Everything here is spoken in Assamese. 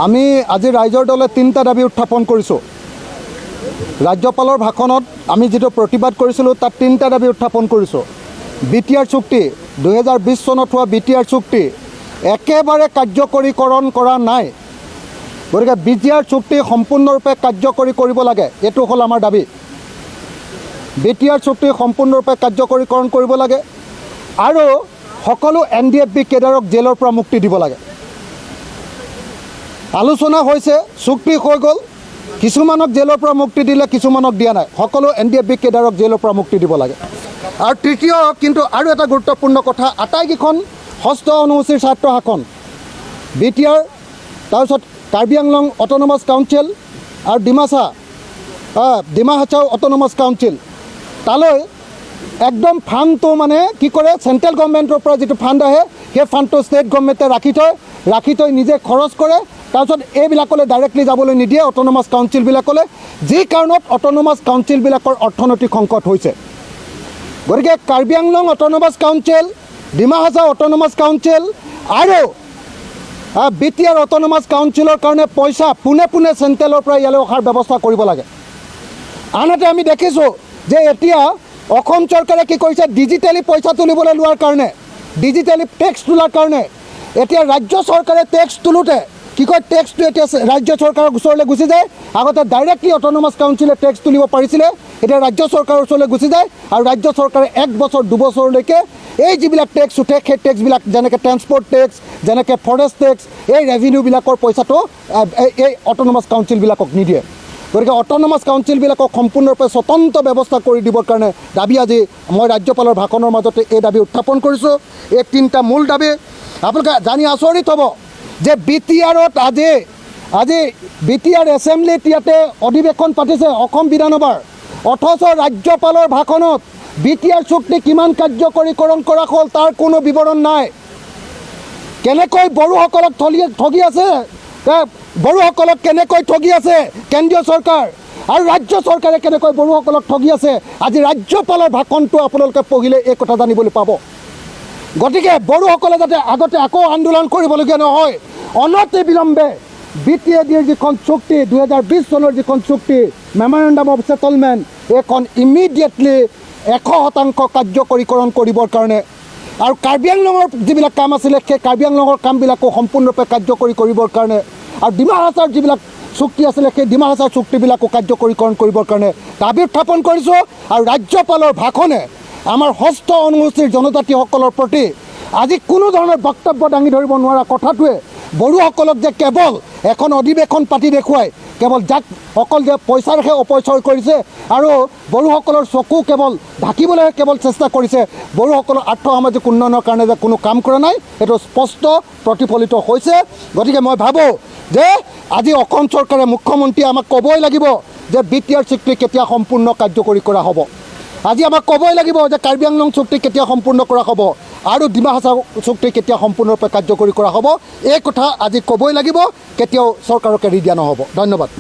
আমি আজি ৰাইজৰ দলে 3টা দাবী উত্থাপন কৰিছোঁ। ৰাজ্যপালৰ ভাষণত আমি যেটো প্ৰতিবাদ কৰিছিলোঁ তাত 3টা দাবী উত্থাপন কৰিছোঁ। বিটিআৰ চুক্তি 2020 চনত হোৱা বিটিআৰ চুক্তি একেবাৰে কাৰ্যকৰীকৰণ কৰা নাই। গতিকে বিটিআৰ চুক্তি সম্পূৰ্ণৰূপে কাৰ্যকৰী কৰিব লাগে, এইটো হ'ল আমাৰ দাবী। বিটিআৰ চুক্তি সম্পূৰ্ণৰূপে কাৰ্যকৰীকৰণ কৰিব লাগে আৰু সকলো NDFB কেডাৰক জেলৰ পৰা মুক্তি দিব লাগে। আলোচনা হৈছে, চুক্তি হৈ গ'ল, কিছুমানক জেলৰ পৰা মুক্তি দিলে, কিছুমানক দিয়া নাই। সকলো NDFB কেডাৰক জেলৰ পৰা মুক্তি দিব লাগে। আৰু তৃতীয় কিন্তু আৰু এটা গুৰুত্বপূৰ্ণ কথা, আটাইকেইখন ষষ্ঠ অনুসূচীৰ ছাত্ৰ শাসন বিটিআৰ, তাৰপিছত কাৰ্বি আংলং অট'নমাছ কাউন্সিল আৰু ডিমা হাছাও অট'নমাছ কাউন্সিল, তালৈ একদম ফাণ্ডটো মানে কি কৰে, চেণ্ট্ৰেল গভৰ্ণমেণ্টৰ পৰা যিটো ফাণ্ড আহে সেই ফাণ্ডটো ষ্টেট গভৰ্ণমেণ্টে ৰাখি থৈ নিজে খৰচ কৰে। তাৰপিছত এইবিলাকলৈ ডাইৰেক্টলি যাবলৈ নিদিয়ে অট'নমাছ কাউন্সিলবিলাকলৈ, যি কাৰণত অট'নমাছ কাউন্সিলবিলাকৰ অৰ্থনৈতিক সংকট হৈছে। গতিকে Karbi Anglong autonomous council, Dima Hasao autonomous council আৰু বিটিআৰ অট'নমাছ কাউন্সিলৰ কাৰণে পইচা পোনে চেণ্ট্ৰেলৰ পৰা ইয়ালৈ অহাৰ ব্যৱস্থা কৰিব লাগে। আনহাতে আমি দেখিছোঁ যে এতিয়া অসম চৰকাৰে কি কৰিছে, ডিজিটেলি পইচা তুলিবলৈ লোৱাৰ কাৰণে, ডিজিটেলি টেক্স তোলাৰ কাৰণে এতিয়া ৰাজ্য চৰকাৰে টেক্স তোলোতে কি কয়, টেক্সটো এতিয়া ৰাজ্য চৰকাৰৰ ওচৰলৈ গুচি যায়। আগতে ডাইৰেক্টলি অট'নমাছ কাউন্সিলে টেক্স তুলিব পাৰিছিলে, এতিয়া ৰাজ্য চৰকাৰৰ ওচৰলৈ গুচি যায় আৰু ৰাজ্য চৰকাৰে 1 বছৰ 2 বছৰলৈকে এই যিবিলাক টেক্স উঠে সেই টেক্সবিলাক, যেনেকৈ ট্ৰেন্সপৰ্ট টেক্স, যেনেকৈ ফৰেষ্ট টেক্স, এই ৰেভিনিউবিলাকৰ পইচাটো এই অট'নমাছ কাউন্সিলবিলাকক নিদিয়ে। গতিকে অট'নমাছ কাউন্সিলবিলাকক সম্পূৰ্ণৰূপে স্বতন্ত্ৰ ব্যৱস্থা কৰি দিবৰ কাৰণে দাবী আজি মই ৰাজ্যপালৰ ভাষণৰ মাজতে এই দাবী উত্থাপন কৰিছোঁ। এই 3টা মূল দাবী। আপোনালোকে জানি আচৰিত হ'ব যে বিটিআৰত আজি বিটিআৰ এছেম্বলিত ইয়াতে অধিৱেশন পাতিছে অসম বিধানসভাৰ, অথচ ৰাজ্যপালৰ ভাষণত বিটিআৰ চুক্তি কিমান কাৰ্যকৰীকৰণ কৰা হ'ল তাৰ কোনো বিৱৰণ নাই। কেনেকৈ বড়োসকলক ঠগি আছে, বড়োসকলক কেনেকৈ ঠগি আছে কেন্দ্ৰীয় চৰকাৰ আৰু ৰাজ্য চৰকাৰে কেনেকৈ বড়োসকলক ঠগি আছে, আজি ৰাজ্যপালৰ ভাষণটো আপোনালোকে পঢ়িলে এই কথা জানিবলৈ পাব। গতিকে বড়োসকলে যাতে আগতে আকৌ আন্দোলন কৰিবলগীয়া নহয়, অনতি বিলম্বে বিটিএডিৰ যিখন চুক্তি 2020 চনৰ যিখন চুক্তি মেমৰেণ্ডাম অফ ছেটলমেণ্ট, এইখন ইমিডিয়েটলি 100% কাৰ্যকৰীকৰণ কৰিবৰ কাৰণে আৰু কাৰ্বি আংলঙৰ যিবিলাক কাম আছিলে সেই কাৰ্বি আংলঙৰ কামবিলাকো সম্পূৰ্ণৰূপে কাৰ্যকৰী কৰিবৰ কাৰণে আৰু ডিমা হাছাওৰ যিবিলাক চুক্তি আছিলে সেই ডিমা হাছাওৰ চুক্তিবিলাকো কাৰ্যকৰীকৰণ কৰিবৰ কাৰণে দাবী উত্থাপন কৰিছোঁ। আৰু ৰাজ্যপালৰ ভাষণে আমাৰ ষষ্ঠ অনুসূচীৰ জনজাতিসকলৰ প্ৰতি আজি কোনো ধৰণৰ বক্তব্য দাঙি ধৰিব নোৱাৰা কথাটোৱে বড়োসকলক যে কেৱল এখন অধিৱেশন পাতি দেখুৱাই কেৱল যাক অকল যে পইচাৰহে অপচয় কৰিছে আৰু বড়োসকলৰ চকু কেৱল ঢাকিবলৈহে কেৱল চেষ্টা কৰিছে, বড়োসকলৰ আৰ্থসামাজিক উন্নয়নৰ কাৰণে যে কোনো কাম কৰা নাই, সেইটো স্পষ্ট প্ৰতিফলিত হৈছে। গতিকে মই ভাবোঁ যে আজি অসম চৰকাৰে, মুখ্যমন্ত্ৰীয়ে আমাক ক'বই লাগিব যে বিটিআৰ চুক্তি কেতিয়া সম্পূৰ্ণ কাৰ্যকৰী কৰা হ'ব। আজি আমাক ক'বই লাগিব যে কাৰ্বি আংলং চুক্তি কেতিয়া সম্পূৰ্ণ কৰা হ'ব আৰু ডিমা হাছাও চুক্তি কেতিয়া সম্পূৰ্ণৰূপে কাৰ্যকৰী কৰা হ'ব। এই কথা আজি ক'বই লাগিব, কেতিয়াও চৰকাৰক এৰি দিয়া নহ'ব। ধন্যবাদ।